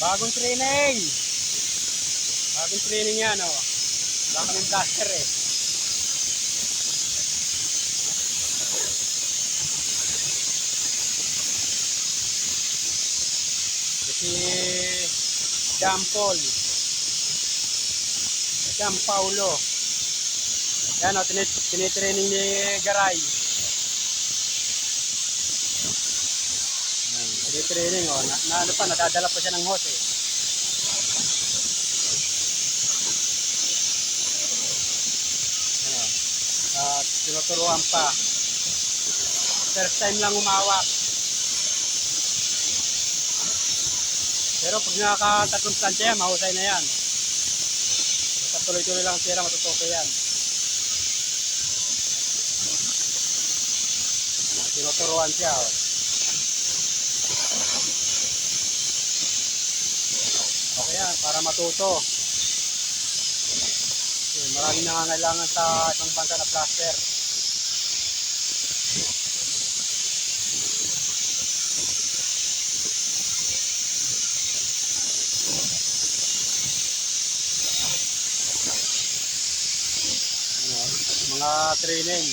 Bagong training. Bagong training yan, oh. Wala kaming blaster eh. Si Jean Paul. Jean Paulo. Yan, oh, tinitraining ni Garay. Tinitraining, oh. Ano pa, nadadala pa siya ng hose eh. At tinuturuan pa. First time lang umawak. Pero pag nakakatatlong stansya yan, mahusay na yan. Basta tuloy-tuloy lang tira, matututo yan. Tinuturuan siya. Oh. Okay yan, para matuto. Maraming nangangailangan sa ibang bansa na plaster. Mga training.